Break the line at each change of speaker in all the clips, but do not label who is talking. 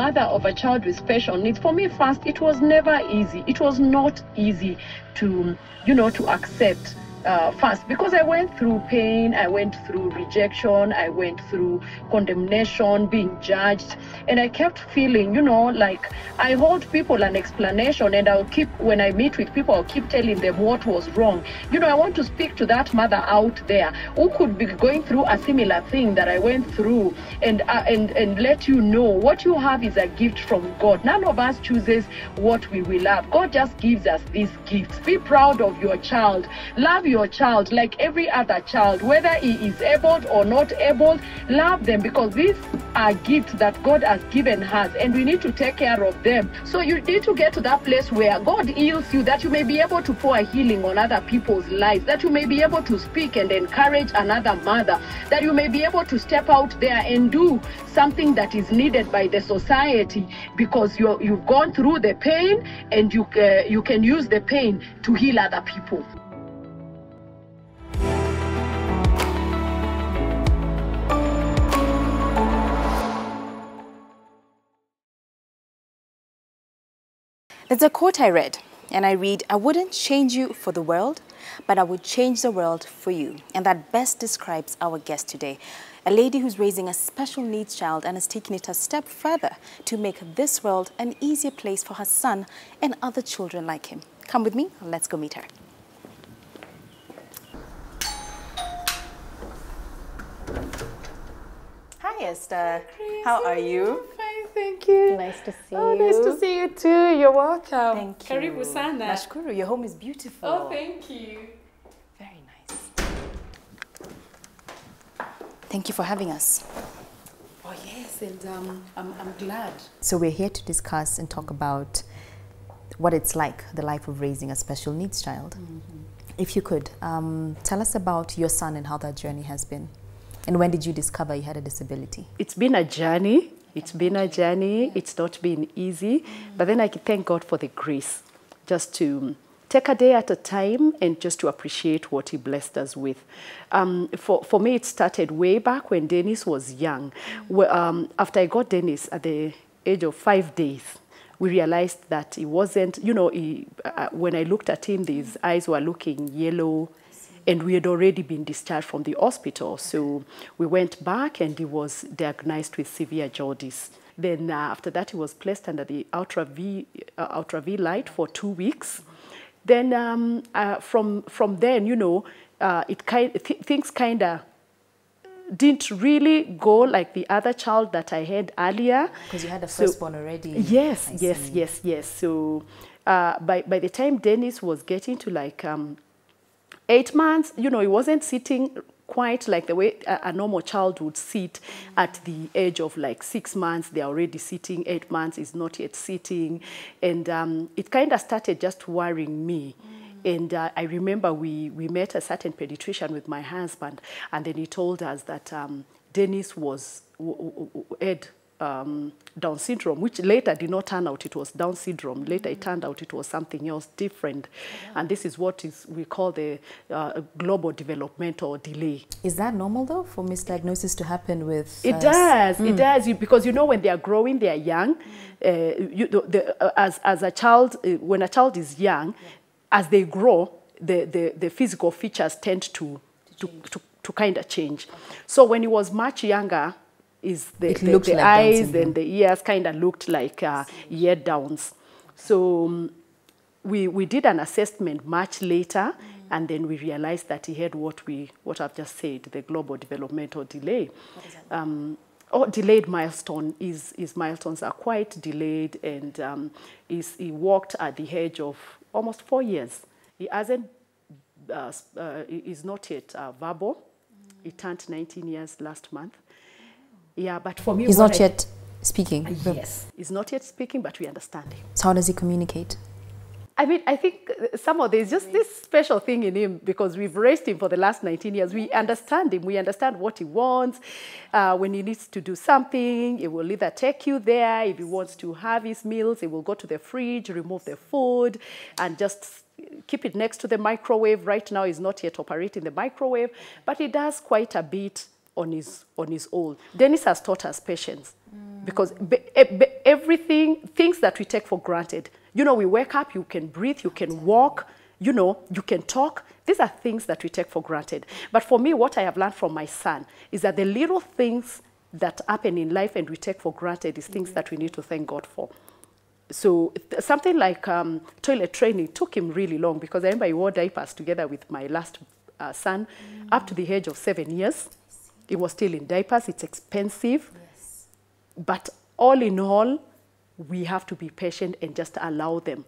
mother of a child with special needs, for me first, it was never easy. It was not easy to, to accept. First, because I went through pain, I went through rejection, I went through condemnation, being judged, and I kept feeling, like I hold people an explanation, and when I meet with people, I'll keep telling them what was wrong. I want to speak to that mother out there who could be going through a similar thing that I went through, and let you know what you have is a gift from God. None of us chooses what we will have. God just gives us these gifts. Be proud of your child. Love your child like every other child, whether he is able or not able. Love them, because these are gifts that God has given us, and we need to take care of them. So you need to get to that place where God heals you, that you may be able to pour a healing on other people's lives, that you may be able to speak and encourage another mother, that you may be able to step out there and do something that is needed by the society, because you've gone through the pain, and you can use the pain to heal other people.
There's a quote I read, and I read, "I wouldn't change you for the world, but I would change the world for you." And that best describes our guest today, a lady who's raising a special needs child and has taken it a step further to make this world an easier place for her son and other children like him. Come with me, let's go meet her. Hi, Esther. How are you?
Fine, thank you.
Nice to see
you.
Nice
to see you too. You're welcome.
Thank you.
Karibu sana.
Nashukuru. Your home is beautiful.
Oh, thank you.
Very nice. Thank you for having us.
Oh, yes, and I'm glad.
So we're here to discuss and talk about what it's like, the life of raising a special needs child. If you could, tell us about your son and how that journey has been. And when did you discover you had a disability?
It's been a journey. It's been a journey. It's not been easy. But then I can thank God for the grace just to take a day at a time and just to appreciate what he blessed us with. For me, it started way back when Dennis was young. After I got Dennis at the age of 5 days, we realized that he wasn't, when I looked at him, his eyes were looking yellow, and we had already been discharged from the hospital. So we went back, and he was diagnosed with severe jaundice. Then after that, he was placed under the ultra V light for 2 weeks. Then from then, things kind of didn't really go like the other child that I had earlier.
Because you had a firstborn already.
Yes. So by the time Dennis was getting to like 8 months, he wasn't sitting quite like the way a normal child would sit at the age of like 6 months. They're already sitting. 8 months is not yet sitting. And it kind of started just worrying me. And I remember we met a certain pediatrician with my husband, and then he told us that Dennis had Down syndrome, which later did not turn out it was Down syndrome. Later it turned out it was something else different. And this is what we call the global developmental delay.
Is that normal though, for misdiagnosis to happen with?
It does, it does, because when they are growing, they are young. As a child, when a child is young, as they grow, the physical features tend to kind of change. So when he was much younger, the
like
eyes and the ears kind of looked like ear downs. So we did an assessment much later, and then we realized that he had what I've just said, the global developmental delay.
What is that?
Delayed milestone. His milestones are quite delayed, and he walked at the age of almost 4 years. He hasn't, is not yet verbal. He turned 19 years last month. Yeah, but for me,
he's not yet speaking.
Yes, he's not yet speaking, but we understand him.
So how does he communicate?
I mean, I think there's just this special thing in him, because we've raised him for the last 19 years. We understand him. We understand what he wants. When he needs to do something, he will either take you there. If he wants to have his meals, he will go to the fridge, remove the food, and just keep it next to the microwave. Right now, he's not yet operating the microwave, but he does quite a bit on his own. Dennis has taught us patience. Because everything, things that we take for granted, you know, we wake up, you can breathe, you can walk, you know, you can talk. These are things that we take for granted. But for me, what I have learned from my son is that the little things that happen in life and we take for granted is things that we need to thank God for. So something like toilet training took him really long, because I remember he wore diapers together with my last son up to the age of 7 years. He was still in diapers. It's expensive.
Yes.
But all in all, we have to be patient and just allow them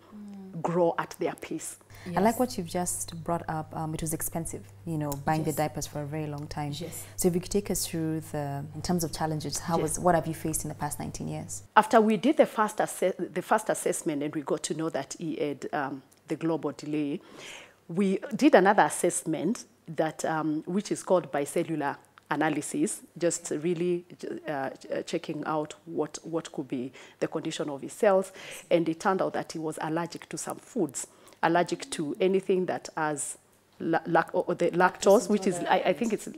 grow at their pace.
Yes. I like what you've just brought up. It was expensive, you know, buying the diapers for a very long time.
Yes.
So if you could take us through in terms of challenges, what have you faced in the past 19 years?
After we did the first assessment and we got to know that he had the global delay, we did another assessment that which is called bicellular analysis, just really checking out what could be the condition of his cells. And it turned out that he was allergic to some foods, allergic to anything that has the lactose, which is, I think it's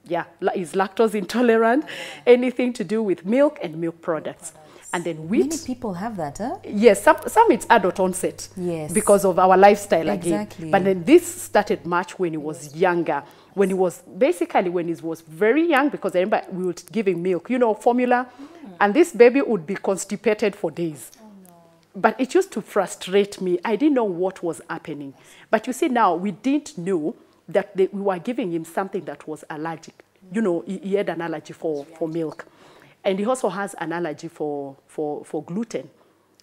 lactose intolerant, anything to do with milk and milk products. And then wheat.
Many people have that, huh?
Yes, some it's adult onset.
Yes.
Because of our lifestyle
Exactly.
again. But then this started much when he was younger. When he was, basically when he was very young, because I remember we would give him milk, you know, formula, and this baby would be constipated for days. Oh, no. But it used to frustrate me. I didn't know what was happening. But you see now, we didn't know that we were giving him something that was allergic. You know, he had an allergy for milk. And he also has an allergy for gluten.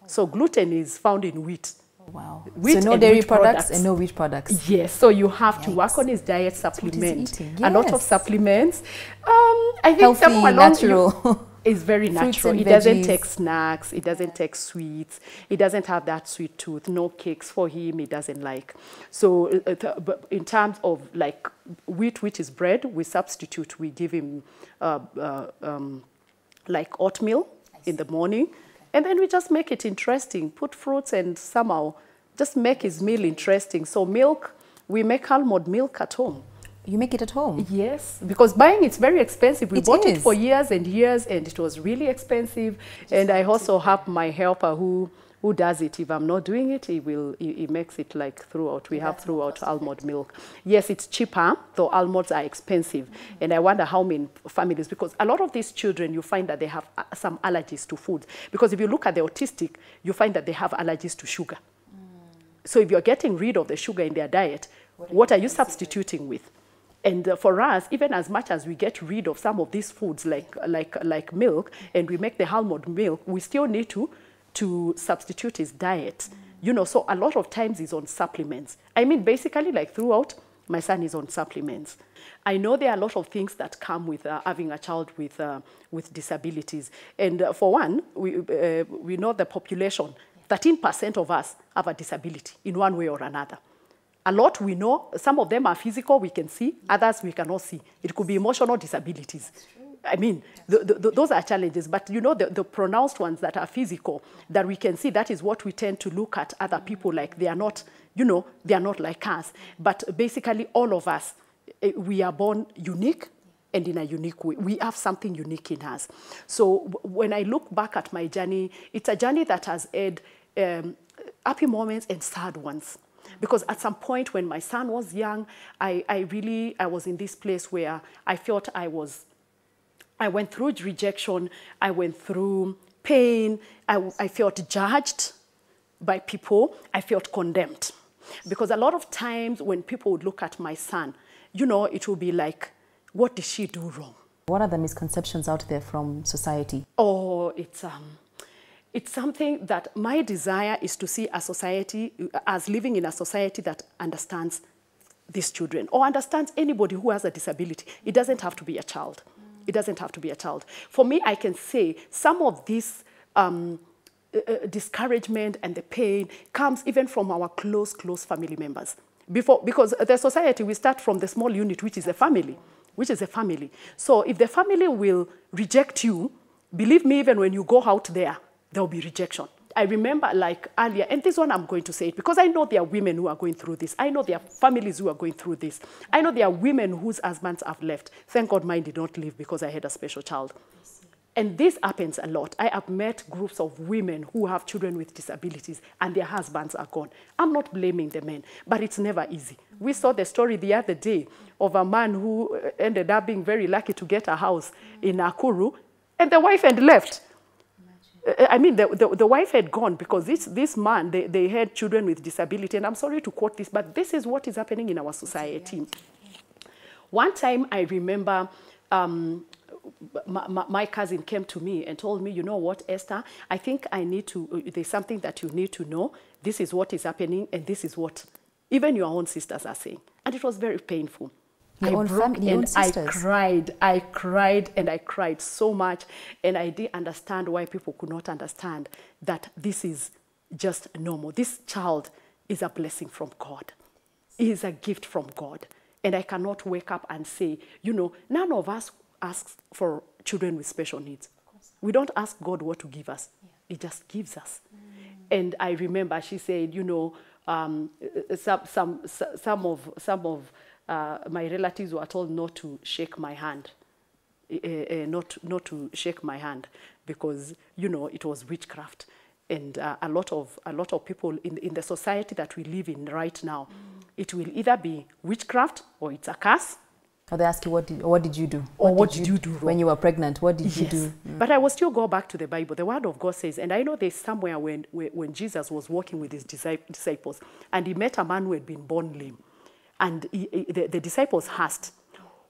So gluten is found in wheat.
Wow.
Wheat
so no dairy products and no wheat products.
Yes, so you have to work on his diet, supplement. A lot of supplements. I think
healthy, natural.
Is very natural. It doesn't take snacks. It doesn't take sweets. It doesn't have that sweet tooth. No cakes for him. He doesn't like. So but in terms of like wheat, which is bread, we substitute. We give him like oatmeal in the morning. And then we just make it interesting, put fruits and somehow just make his meal interesting. So milk, we make almond milk at home.
You make it at home?
Yes, because buying it's very expensive. We bought it for years and years and it was really expensive. And I also have my helper who does it. If I'm not doing it, he makes it like throughout. We have throughout almond milk. Yes, it's cheaper, though almonds are expensive. And I wonder how many families, because a lot of these children, you find that they have some allergies to food. Because if you look at the autistic, you find that they have allergies to sugar. So if you're getting rid of the sugar in their diet, what are you substituting with? And for us, even as much as we get rid of some of these foods like milk, and we make the almond milk, we still need to substitute his diet. You know, so a lot of times he's on supplements. I mean, basically, like throughout, my son is on supplements. I know there are a lot of things that come with having a child with disabilities. And for one, we know the population, 13% of us have a disability in one way or another. A lot we know, some of them are physical, we can see, others we cannot see. It could be emotional disabilities. I mean, those are challenges, but you know, the pronounced ones that are physical, that we can see, that is what we tend to look at other people like they are not, you know, they are not like us. But basically all of us, we are born unique and in a unique way. We have something unique in us. So when I look back at my journey, it's a journey that has had happy moments and sad ones. Because at some point when my son was young, I was in this place where I felt I went through rejection, I went through pain, I felt judged by people, I felt condemned. Because a lot of times when people would look at my son, you know, it would be like, what did she do wrong?
What are the misconceptions out there from society?
Oh, it's something that my desire is to see a society, as living in a society that understands these children or understands anybody who has a disability. It doesn't have to be a child. It doesn't have to be a child. For me, I can say some of this discouragement and the pain comes even from our close family members. Because the society, we start from the small unit, which is a family. So if the family will reject you, believe me, even when you go out there will be rejection. I remember like earlier, and this one I'm going to say it because I know there are women who are going through this. I know there are families who are going through this. I know there are women whose husbands have left. Thank God mine did not leave because I had a special child. And this happens a lot. I have met groups of women who have children with disabilities and their husbands are gone. I'm not blaming the men, but it's never easy. We saw the story the other day of a man who ended up being very lucky to get a house in Nakuru, and the wife had left. I mean, the wife had gone because this man, they had children with disability. And I'm sorry to quote this, but this is what is happening in our society. One time I remember my cousin came to me and told me, you know what, Esther, I think there's something that you need to know. This is what is happening, and this is what even your own sisters are saying. And it was very painful. I cried so much, and I didn't understand why people could not understand that this is just normal. This child is a blessing from God. He is a gift from God. And I cannot wake up and say, you know, none of us asks for children with special needs. We don't ask God what to give us. Yeah. He just gives us. And I remember she said, you know, some of my relatives were told not to shake my hand, not to shake my hand, because you know it was witchcraft, and a lot of people in the society that we live in right now, it will either be witchcraft or it's a curse.
Or they ask you, what did you do?
Or what did you do wrong?
When you were pregnant, what did you do?
But I will still go back to the Bible. The Word of God says, and I know there's somewhere when Jesus was walking with his disciples, and he met a man who had been born lame. And the disciples asked,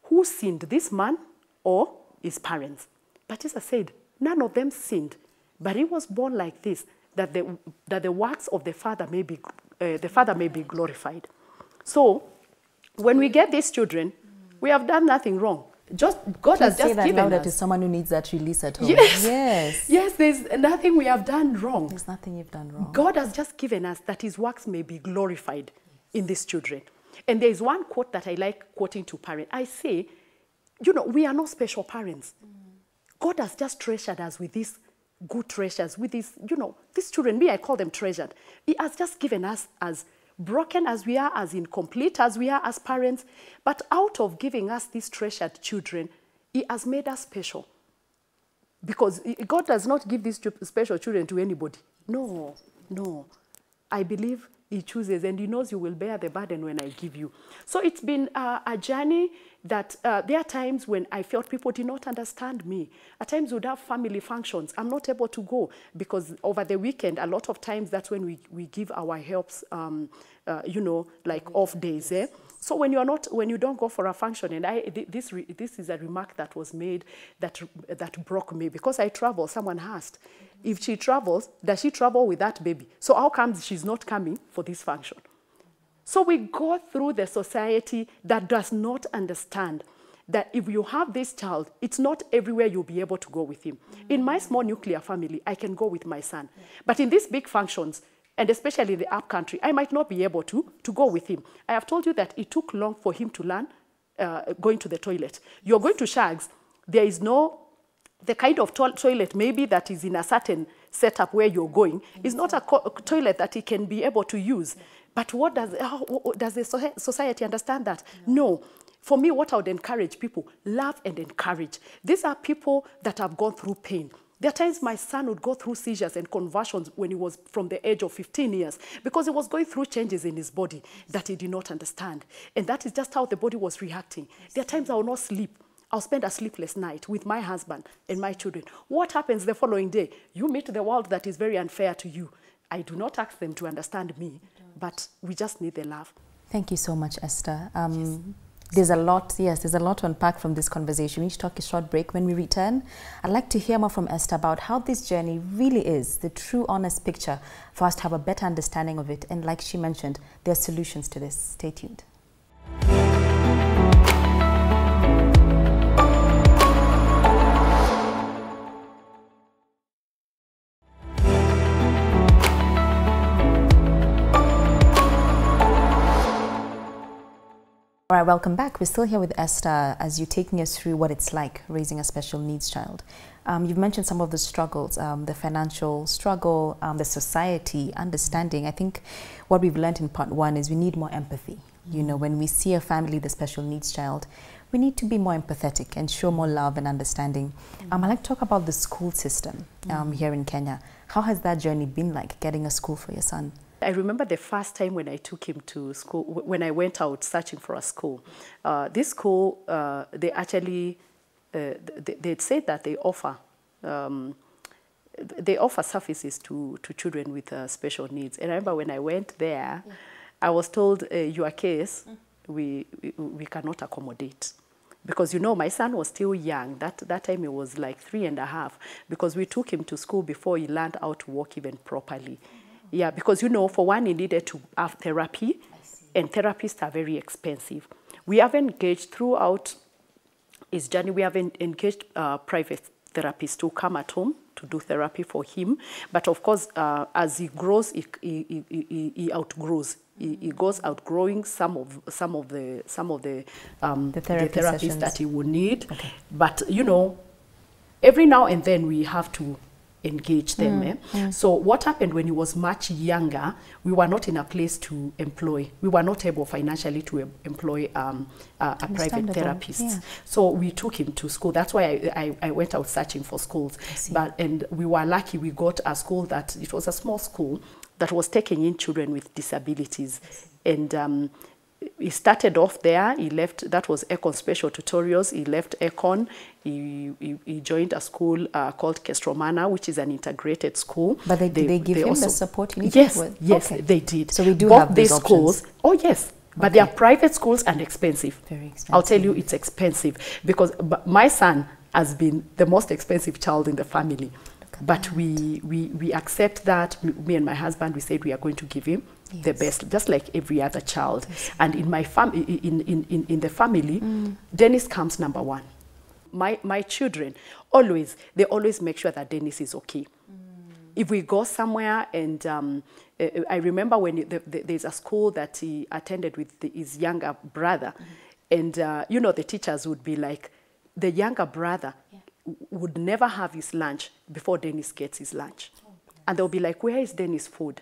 who sinned, this man or his parents? But Jesus said, none of them sinned, but he was born like this, that the works of the Father may be glorified. So when we get these children, we have done nothing wrong. God has just given us.
To someone who needs that release at home.
Yes, there's nothing we have done wrong.
There's nothing you've done wrong.
God has just given us that his works may be glorified in these children. And there's one quote that I like quoting to parents. I say, you know, we are not special parents. God has just treasured us with these good treasures, with these, you know, these children, I call them treasured. He has just given us, as broken as we are, as incomplete as we are as parents, but out of giving us these treasured children, he has made us special. Because God does not give these special children to anybody. No. I believe he chooses, and he knows you will bear the burden when I give you. So it's been a journey that there are times when I felt people did not understand me. At times we'd have family functions. I'm not able to go because over the weekend, a lot of times that's when we give our helps, you know, like off days. So when you don't go for a function, and this is a remark that was made that broke me, because I travel. Someone asked, if she travels, does she travel with that baby? So how come she's not coming for this function? So we go through the society that does not understand that if you have this child, it's not everywhere you'll be able to go with him. In my small nuclear family, I can go with my son. But in these big functions, and especially the upcountry, I might not be able to go with him. I have told you that it took long for him to learn going to the toilet. You're going to Shags, there is no, the kind of toilet maybe that is in a certain setup where you're going is not a toilet that he can be able to use. But how does the society understand that? No. For me, what I would encourage people, love and encourage. These are people that have gone through pain. There are times my son would go through seizures and convulsions when he was from the age of 15 years because he was going through changes in his body that he did not understand. And that is just how the body was reacting. There are times I will not sleep. I'll spend a sleepless night with my husband and my children. What happens the following day? You meet the world that is very unfair to you. I do not ask them to understand me, but we just need the love.
Thank you so much, Esther. There's a lot to unpack from this conversation. We need to take a short break. When we return, I'd like to hear more from Esther about how this journey really is, the true, honest picture, for us to have a better understanding of it. And like she mentioned, there are solutions to this. Stay tuned. All right, welcome back. We're still here with Esther as you're taking us through what it's like raising a special needs child. You've mentioned some of the struggles, the financial struggle, the society, understanding. I think what we've learned in part one is we need more empathy. You know, when we see a family with a special needs child, we need to be more empathetic and show more love and understanding. I'd like to talk about the school system here in Kenya. How has that journey been like, getting a school for your son?
I remember the first time when I took him to school, when I went out searching for a school. This school, they actually, they'd said that they offer services to children with special needs. And I remember when I went there, I was told, your case, we cannot accommodate. Because, you know, my son was still young. That time he was like 3.5, because we took him to school before he learned how to walk even properly. Yeah, because, you know, for one, he needed to have therapy, and therapists are very expensive. We have engaged throughout his journey, we have engaged private therapists to come at home to do therapy for him. But of course, as he grows, he outgrows. He goes outgrowing some of the therapies that he would need. Okay. But, you know, every now and then we have to engage them. So what happened when he was much younger, we were not in a place to employ. We were not able financially to employ a private therapist. Yeah. So we took him to school. That's why I went out searching for schools. And we were lucky, we got a school that, it was a small school that was taking in children with disabilities. And he started off there. He left, that was Econ Special Tutorials. He left Econ. He joined a school called Kestromana, which is an integrated school.
But they give him the support he needed?
Yes, okay. They did.
So we do
both
have these
schools. Oh, yes. But they are private schools and expensive.
Very expensive.
I'll tell you, it's expensive. Because my son has been the most expensive child in the family. But we accept that. Me and my husband, we said we are going to give him the best, just like every other child. And in my in the family, Dennis comes number one. My children they always make sure that Dennis is okay. If we go somewhere, and I remember when there's a school that he attended with his younger brother, and you know, the teachers would be like, the younger brother would never have his lunch before Dennis gets his lunch. And they'll be like, where is Dennis' food?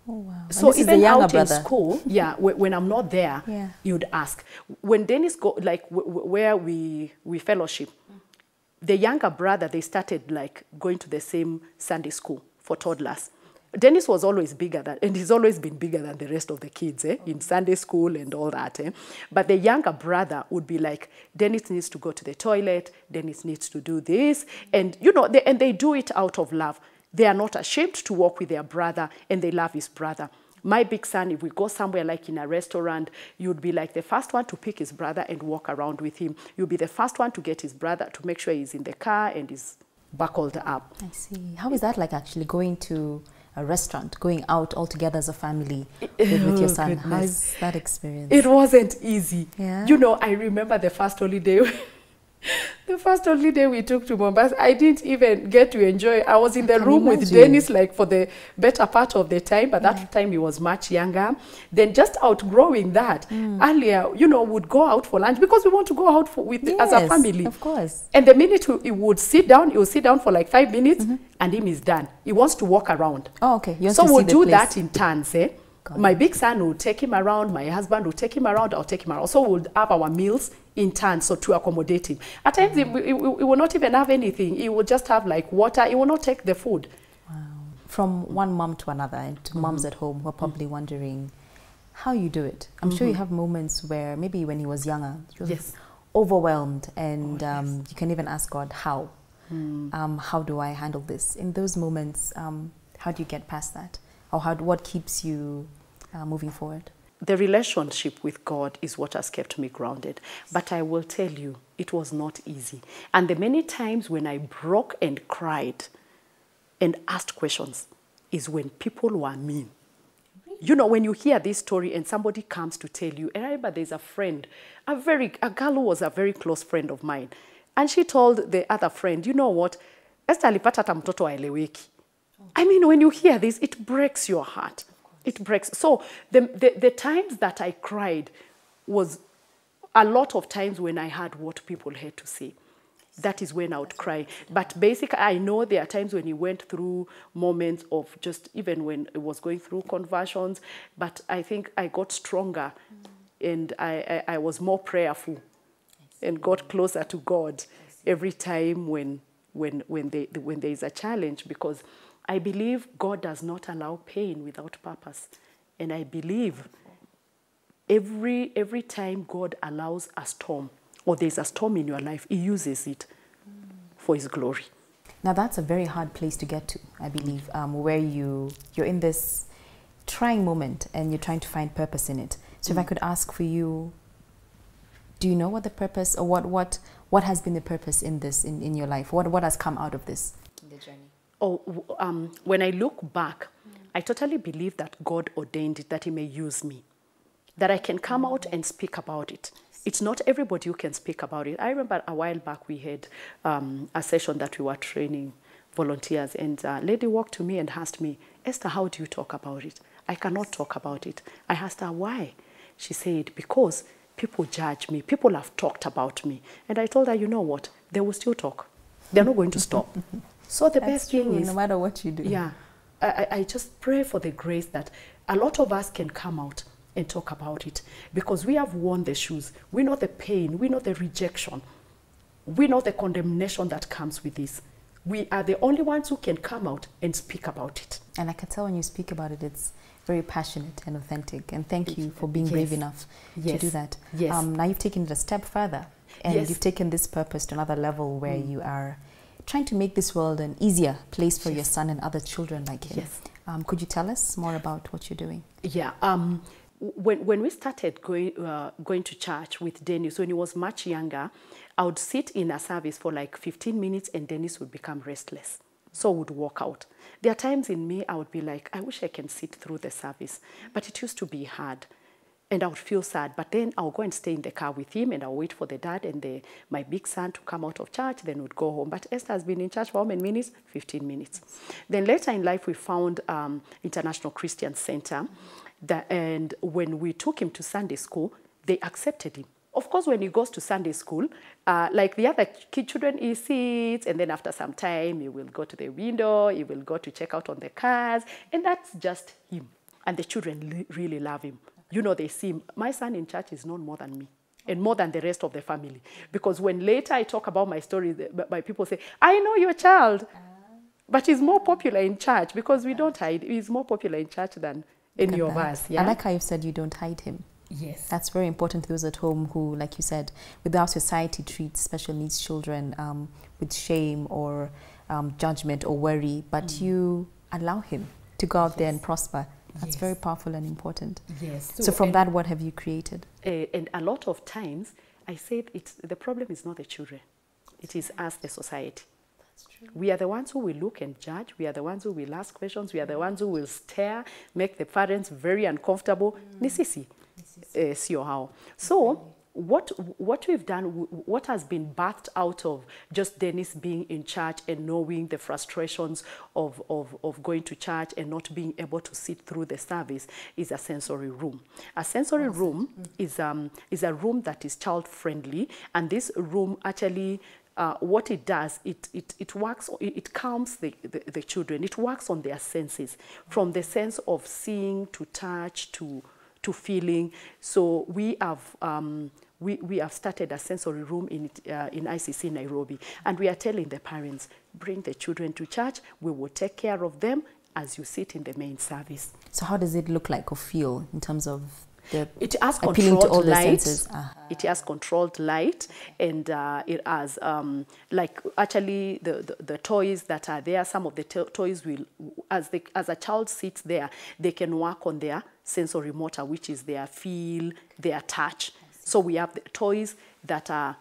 Oh, wow.
So even out in school, when I'm not there, you'd ask. When Dennis go, like where we fellowship, the younger brother, they started like going to the same Sunday school for toddlers. Dennis was always bigger than, and he's always been bigger than the rest of the kids in Sunday school and all that. But the younger brother would be like, Dennis needs to go to the toilet, Dennis needs to do this. And, you know, they do it out of love. They are not ashamed to walk with their brother, and they love his brother. My big son, if we go somewhere like in a restaurant, you'd be like the first one to pick his brother and walk around with him. You'll be the first one to get his brother to make sure he's in the car and is buckled up.
I see. How is that like, actually going to a restaurant, going out all together as a family with your son? Goodness. How's that experience?
It wasn't easy.
Yeah.
You know, I remember the first holiday. The first holiday we took to Mombasa, I didn't even get to enjoy. I was in the room with Dennis like for the better part of the time, but that time he was much younger. Then just outgrowing that, earlier, you know, would go out for lunch because we want to go out as a family.
Of course.
And the minute he would sit down, he would sit down for like 5 minutes, and him is done. He wants to walk around.
Oh, okay.
So we'll do that in turns, My big son will take him around, my husband will take him around, I'll take him around. So we'll have our meals in turn, so to accommodate him. At times, he will not even have anything. He will just have like water. He will not take the food.
Wow. From one mom to another, and to moms at home who are probably wondering how you do it. I'm sure you have moments where maybe when he was younger, you were overwhelmed, and you can even ask God, how? How do I handle this? In those moments, how do you get past that? Or what keeps you moving forward?
The relationship with God is what has kept me grounded. But I will tell you, it was not easy. And the many times when I broke and cried and asked questions is when people were mean. You know, when you hear this story and somebody comes to tell you, and I remember there's a friend, a girl who was a very close friend of mine. And she told the other friend, you know what, Esther alipata hata mtoto aeleweki. I mean, when you hear this, it breaks your heart. It breaks. So the times that I cried was a lot of times when I heard what people had to say. That is when I would cry. But basically, I know there are times when he went through moments of just, even when it was going through conversions, but I think I got stronger and I was more prayerful. and got closer to God every time when there is a challenge, because I believe God does not allow pain without purpose. And I believe every time God allows a storm, or there's a storm in your life, he uses it for his glory.
Now that's a very hard place to get to, I believe, where you're in this trying moment and you're trying to find purpose in it. So if I could ask for you, do you know what the purpose, or what has been the purpose in this, in your life? What has come out of this in the journey?
When I look back, I totally believe that God ordained it, that he may use me, that I can come out and speak about it. It's not everybody who can speak about it. I remember a while back we had a session that we were training volunteers, and a lady walked to me and asked me, Esther, how do you talk about it? I cannot talk about it. I asked her why. She said, because people judge me. People have talked about me. And I told her, you know what? They will still talk. They're not going to stop. So the best thing is,
no matter what you do.
Yeah. I just pray for the grace that a lot of us can come out and talk about it, because we have worn the shoes. We know the pain. We know the rejection. We know the condemnation that comes with this. We are the only ones who can come out and speak about it.
And I can tell when you speak about it, it's very passionate and authentic. And thank you for being brave enough to do that.
Yes.
Now you've taken it a step further, and you've taken this purpose to another level where you are trying to make this world an easier place for your son and other children like him.
Yes.
Could you tell us more about what you're doing?
Yeah. When we started going to church with Dennis, when he was much younger, I would sit in a service for like 15 minutes and Dennis would become restless. So would walk out. There are times in me I would be like, I wish I can sit through the service. But it used to be hard. And I would feel sad. But then I'll go and stay in the car with him and I'll wait for the dad and my big son to come out of church, then we'd go home. But Esther has been in church for how many minutes? 15 minutes. Then later in life, we found International Christian Center. And when we took him to Sunday school, they accepted him. Of course, when he goes to Sunday school, like the other children, he sits, and then after some time, he will go to the window, he will go to check out on the cars, and that's just him. And the children really love him. You know, they see him. My son in church is known more than me, and more than the rest of the family. Because when later I talk about my story, my people say, I know your child. But he's more popular in church, because we don't hide. He's more popular in church than any of us. Yeah?
I like how you've said you don't hide him.
Yes.
That's very important to those at home who, like you said, with our society treats special needs children with shame or judgment or worry, but you allow him to go out there and prosper. That's very powerful and important.
Yes.
So from that, what have you created?
And a lot of times, I said the problem is not the children. It is us, the society. We are the ones who will look and judge. We are the ones who will ask questions. We are the ones who will stare, make the parents very uncomfortable. Nisisi. So what we've done, what has been birthed out of just Dennis being in church and knowing the frustrations of going to church and not being able to sit through the service, is a sensory room. A sensory room is a room that is child friendly, and this room actually, what it does, it works, it calms the children. It works on their senses, from the sense of seeing to touch to feeling. So we have started a sensory room in ICC Nairobi, and we are telling the parents, bring the children to church. We will take care of them as you sit in the main service.
So how does it look like or feel in terms of
it has
appealing to all the
light.
senses?
It has controlled light, and it has like actually the toys that are there. Some of the toys will, as a child sits there, they can work on their sensory motor, which is their feel, their touch. So we have the toys that are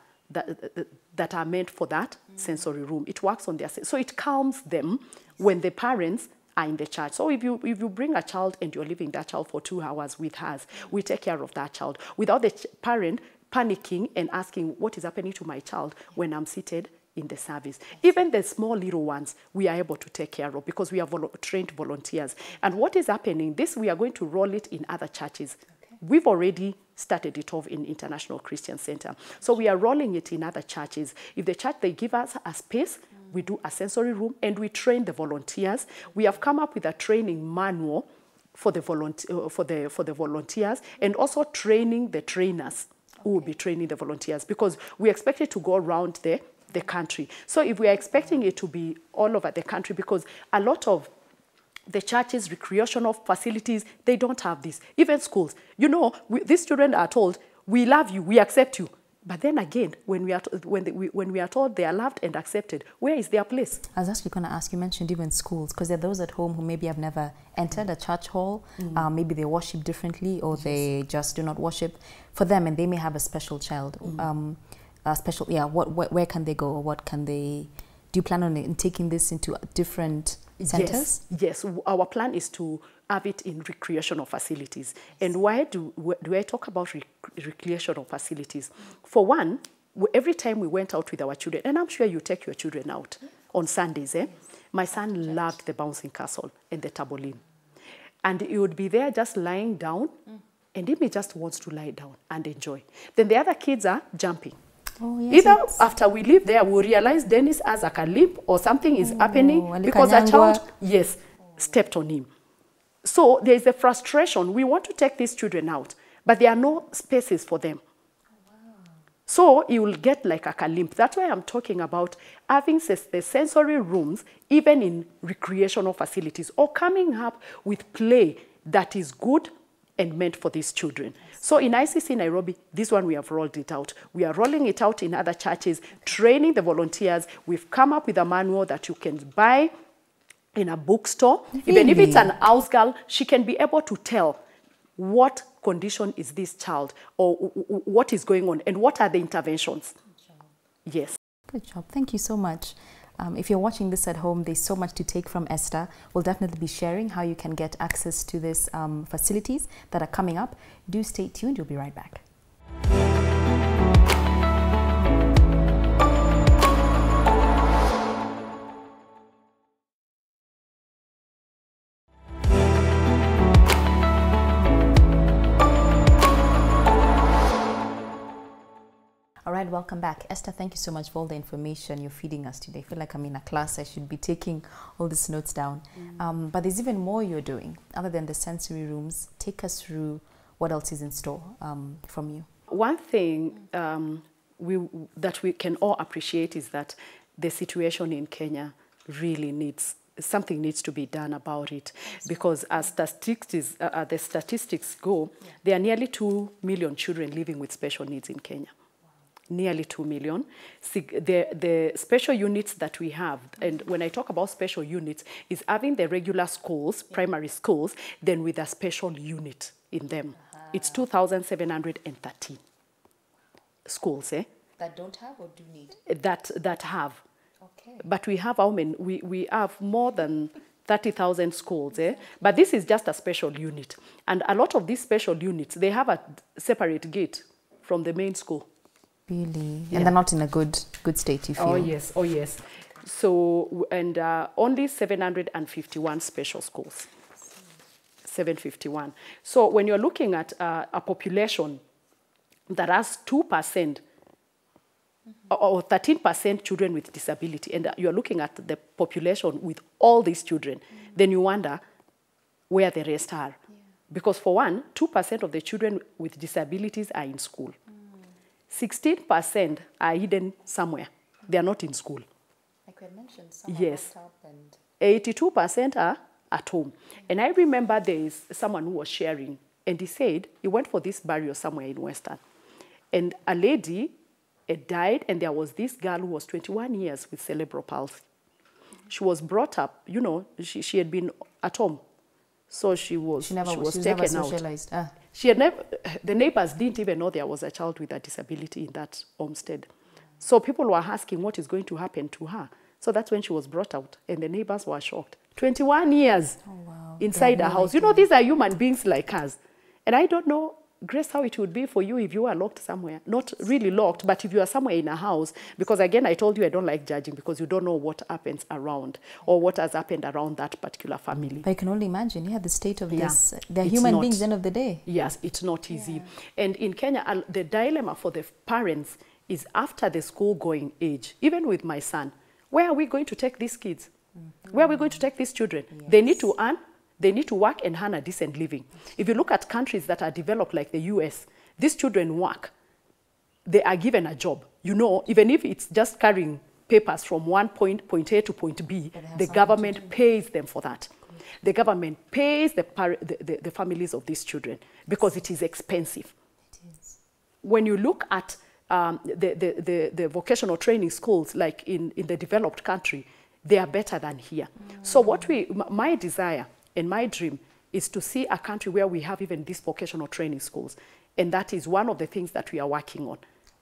meant for that sensory room. It works on their so it calms them when the parents are in the church. So if you bring a child and you're leaving that child for 2 hours with us, we take care of that child without the parent panicking and asking what is happening to my child when I'm seated in the service. Even the small little ones, we are able to take care of because we are trained volunteers. And what is happening, this we are going to roll it in other churches. We've already started it off in International Christian Center. So we are rolling it in other churches. If the church, they give us a space, we do a sensory room and we train the volunteers. We have come up with a training manual for the volunteers and also training the trainers who will be training the volunteers, because we expect it to go around the country. So if we are expecting it to be all over the country, because a lot of the churches, recreational facilities, they don't have this. Even schools. You know, these children are told, we love you, we accept you. But then again, when we are told they are loved and accepted, where is their place?
I was actually going to ask, you mentioned even schools, because there are those at home who maybe have never entered a church hall, maybe they worship differently, or they just do not worship. For them, and they may have a special child, where can they go, or what can they, do you plan on taking this into different centers?
Yes, our plan is to have it in recreational facilities. And why do I talk about recreational facilities? For one, every time we went out with our children, and I'm sure you take your children out on Sundays, my son loved the bouncing castle and the trampoline. And he would be there just lying down, and he just wants to lie down and enjoy. Then the other kids are jumping.
Oh, yes,
either after we leave there, we realize Dennis has a limp or something is happening because a child, stepped on him. So there is a frustration. We want to take these children out, but there are no spaces for them. So you will get like a limp. That's why I'm talking about having the sensory rooms, even in recreational facilities, or coming up with play that is good and meant for these children. So in ICC Nairobi, this one we have rolled it out. We are rolling it out in other churches, training the volunteers. We've come up with a manual that you can buy in a bookstore. Really? Even if it's an house girl, she can be able to tell what condition is this child, or what is going on, and what are the interventions. Good job. Yes.
Good job. Thank you so much. If you're watching this at home, there's so much to take from Esther. We'll definitely be sharing how you can get access to these facilities that are coming up. Do stay tuned. We'll be right back. All right, welcome back. Esther, thank you so much for all the information you're feeding us today. I feel like I'm in a class. I should be taking all these notes down. But there's even more you're doing other than the sensory rooms. Take us through what else is in store from you.
One thing that we can all appreciate is that the situation in Kenya really something needs to be done about it, because as the statistics go, there are nearly 2 million children living with special needs in Kenya. Nearly 2 million. The special units that we have, and when I talk about special units, is having the regular schools, primary schools, then with a special unit in them. It's 2,713 schools.
That don't have or do need?
That have.
Okay.
But we have how many? We have more than 30,000 schools. But this is just a special unit. And a lot of these special units, they have a separate gate from the main school.
Really? Yeah. And they're not in a good state, you feel?
Oh, yes. Oh, yes. So, and only 751 special schools. 751. So when you're looking at a population that has 2% or 13% children with disability, and you're looking at the population with all these children, then you wonder where the rest are. Yeah. Because for one, 2% of the children with disabilities are in school. 16% are hidden somewhere. They are not in school.
Like we had mentioned, some
yes.
are locked up and
82% are at home. And I remember there is someone who was sharing, and he said he went for this burial somewhere in Western. And a lady died, and there was this girl who was 21 years with cerebral palsy. She was brought up, you know, she had been at home. So she was taken out. She had never, the neighbors didn't even know there was a child with a disability in that homestead. So people were asking what is going to happen to her. So that's when she was brought out, and the neighbors were shocked. 21 years inside a house. You know, these are human beings like us. And I don't know, Grace, how it would be for you if you are locked somewhere. Not really locked, but if you are somewhere in a house. Because again, I told you I don't like judging, because you don't know what happens around or what has happened around that particular family.
But you can only imagine, the state of this. They're human beings at the end of the day.
Yes, it's not easy. And in Kenya, the dilemma for the parents is after the school-going age, even with my son, where are we going to take these kids? Where are we going to take these children? Yes. They need to earn. They need to work and earn a decent living. If you look at countries that are developed like the US, these children work they are given a job, you know, even if it's just carrying papers from point A to point B, the government pays them for that. The government pays the families of these children because it is expensive.
It is.
When you look at the vocational training schools, like in the developed country, they are better than here. So my desire and my dream is to see a country where we have even these vocational training schools. And that is one of the things that we are working on.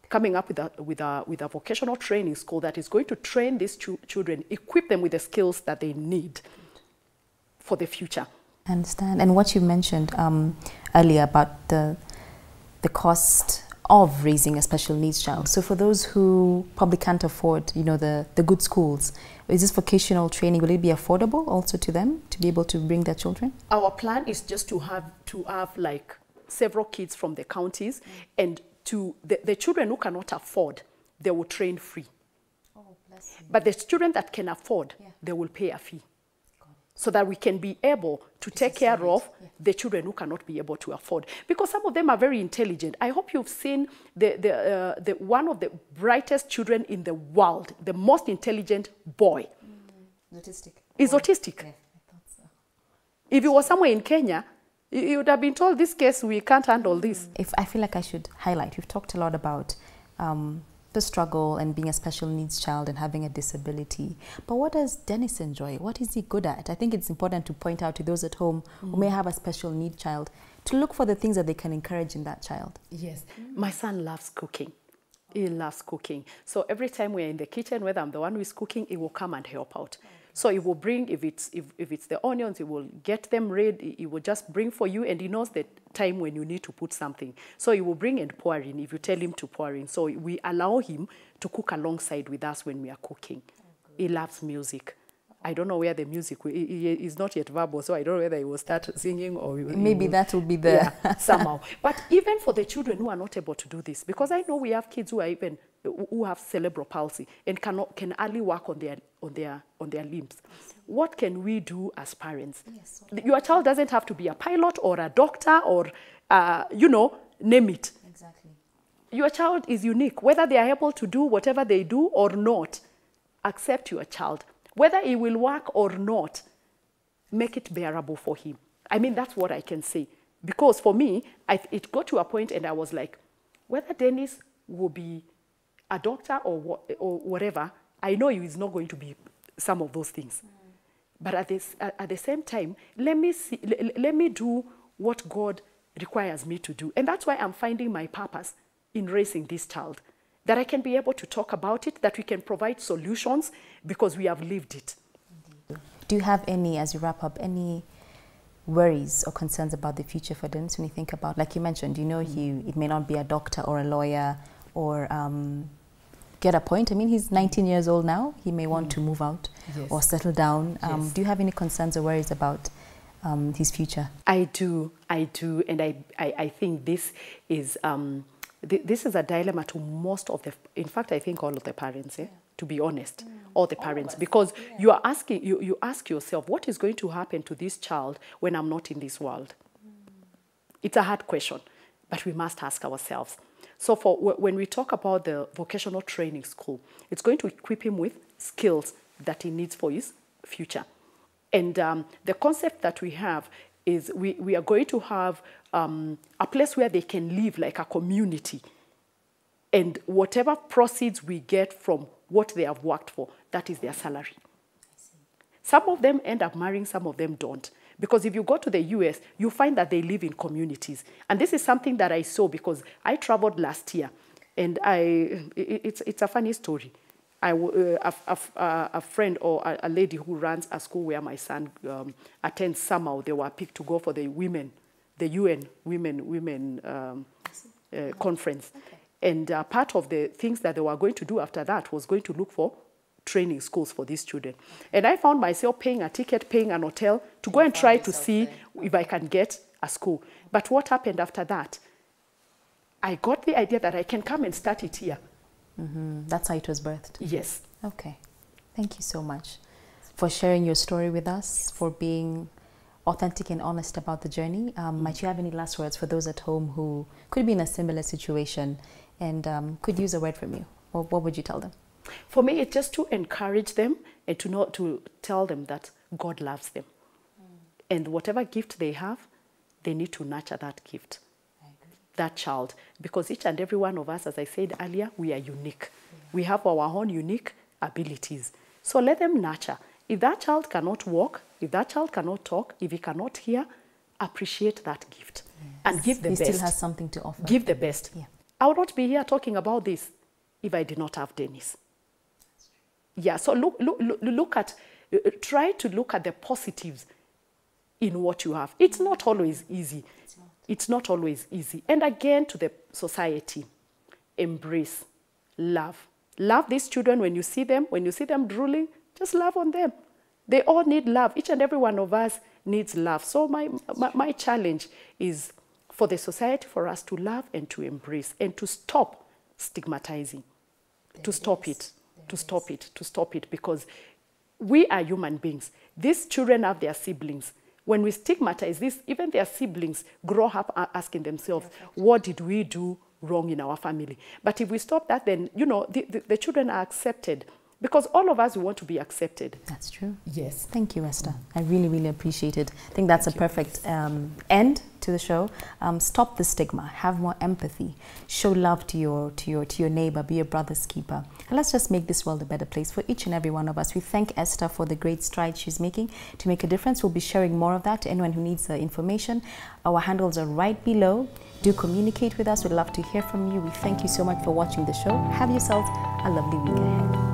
Coming up with a vocational training school that is going to train these children, equip them with the skills that they need for the future.
I understand. And what you mentioned earlier about the cost of raising a special needs child. So for those who probably can't afford, you know, the good schools, is this vocational training, will it be affordable also to them to be able to bring their children?
Our plan is just to have like several kids from the counties, and to the children who cannot afford, they will train free.
Oh, bless you.
But the children that can afford, they will pay a fee. So that we can be able to take care of the children who cannot be able to afford. Because some of them are very intelligent. I hope you've seen one of the brightest children in the world, the most intelligent boy.
Autistic.
Is autistic.
Yeah, I thought so.
If it was somewhere in Kenya, you would have been told, this case, we can't handle this.
If I feel like I should highlight, we've talked a lot about the struggle and being a special needs child and having a disability. But what does Dennis enjoy? What is he good at? I think it's important to point out to those at home who may have a special need child to look for the things that they can encourage in that child.
Yes. My son loves cooking. He loves cooking. So every time we're in the kitchen, whether I'm the one who is cooking, he will come and help out. So he will bring, if it's the onions, he will get them ready. He will just bring for you, and he knows the time when you need to put something. So he will bring and pour in if you tell him to pour in. So we allow him to cook alongside with us when we are cooking. He loves music. I don't know where the music, is not yet verbal, so I don't know whether he will start singing or...
Maybe that will be the...
Yeah, somehow. But even for the children who are not able to do this, because I know we have kids who are even, who have cerebral palsy and can hardly work on their limbs. What can we do as parents?
Yes,
Your child doesn't have to be a pilot or a doctor or, you know, name it.
Exactly.
Your child is unique. Whether they are able to do whatever they do or not, accept your child. Whether he will work or not, make it bearable for him. I mean, that's what I can say. Because for me, it got to a point and I was like, whether Dennis will be a doctor or whatever, I know he is not going to be some of those things. But at the same time, let me do what God requires me to do. And that's why I'm finding my purpose in raising this child. That I can be able to talk about it, that we can provide solutions because we have lived it.
Do you have any, as you wrap up, any worries or concerns about the future for Dennis when you think about, like you mentioned, you know, it may not be a doctor or a lawyer or get a point. I mean, he's 19 years old now. He may want to move out or settle down. Do you have any concerns or worries about his future?
I do. And I think this is... this is a dilemma to most of in fact, I think all of the parents, to be honest, all the parents, because you are asking, you ask yourself, what is going to happen to this child when I'm not in this world? It's a hard question, but we must ask ourselves. So when we talk about the vocational training school, it's going to equip him with skills that he needs for his future. And the concept that we have is we are going to have a place where they can live like a community. And whatever proceeds we get from what they have worked for, that is their salary. Some of them end up marrying, some of them don't. Because if you go to the US, you find that they live in communities. And this is something that I saw because I traveled last year. And it's a funny story. A friend or a lady who runs a school where my son attends, somehow they were picked to go for the UN Women conference. Okay. And part of the things that they were going to do after that was going to look for training schools for these children. And I found myself paying a ticket, paying an hotel to go and try to see if I can get a school. But what happened after that? I got the idea that I can come and start it here.
That's how it was birthed.
Yes.
Okay. Thank you so much for sharing your story with us, for being authentic and honest about the journey. Might you have any last words for those at home who could be in a similar situation and could use a word from you, what would you tell them?
For me, it's just to encourage them and to tell them that God loves them. And whatever gift they have, they need to nurture that gift, that child. Because each and every one of us, as I said earlier, we are unique. We have our own unique abilities. So let them nurture. If that child cannot walk, if that child cannot talk, if he cannot hear, appreciate that gift and give the best.
He still has something to offer.
Give the best.
Yeah.
I would not be here talking about this if I did not have Dennis. Yeah, so try to look at the positives in what you have. It's not always easy. It's not always easy. And again, to the society, embrace, love. Love these children when you see them drooling, just love on them. They all need love. Each and every one of us needs love. So my challenge is for the society, for us to love and to embrace and to stop stigmatizing, to stop it, because we are human beings. These children have their siblings. When we stigmatize this, even their siblings grow up asking themselves, what did we do wrong in our family? But if we stop that, then, you know, the children are accepted. Because all of us, we want to be accepted.
That's true.
Yes.
Thank you, Esther. I really, really appreciate it. I think that's a perfect end to the show. Stop the stigma. Have more empathy. Show love to your neighbor. Be your brother's keeper. And let's just make this world a better place for each and every one of us. We thank Esther for the great strides she's making to make a difference. We'll be sharing more of that to anyone who needs information. Our handles are right below. Do communicate with us. We'd love to hear from you. We thank you so much for watching the show. Have yourselves a lovely week ahead.